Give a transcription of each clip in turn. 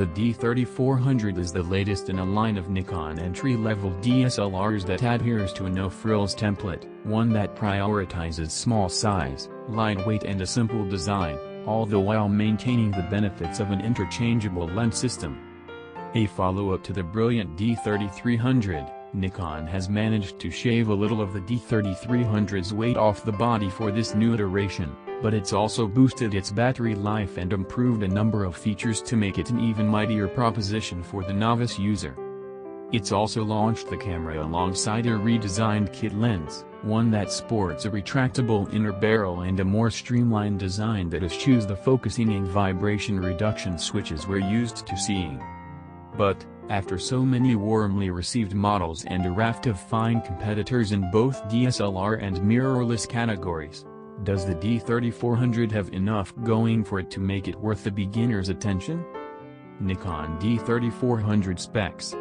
The D3400 is the latest in a line of Nikon entry-level DSLRs that adheres to a no-frills template, one that prioritizes small size, lightweight and a simple design, all the while maintaining the benefits of an interchangeable lens system. A follow-up to the brilliant D3300, Nikon has managed to shave a little of the D3300's weight off the body for this new iteration, but it's also boosted its battery life and improved a number of features to make it an even mightier proposition for the novice user. It's also launched the camera alongside a redesigned kit lens, one that sports a retractable inner barrel and a more streamlined design that eschews the focusing and vibration reduction switches we're used to seeing. But, after so many warmly received models and a raft of fine competitors in both DSLR and mirrorless categories, does the D3400 have enough going for it to make it worth the beginner's attention? Nikon D3400 specs: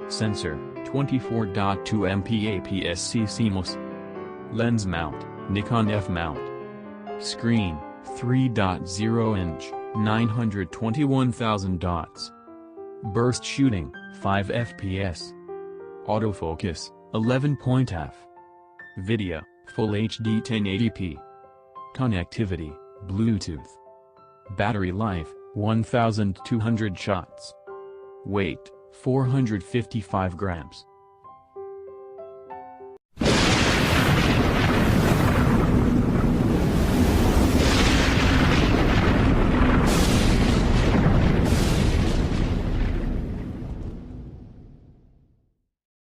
Sensor, 24.2 MP APS-C CMOS. Lens mount, Nikon F mount. Screen, 3.0-inch, 921,000 dots. Burst shooting, 5 fps. Autofocus, 11.f. Video, Full HD 1080p. Connectivity, Bluetooth. Battery life, 1,200 shots. Weight, 455 grams.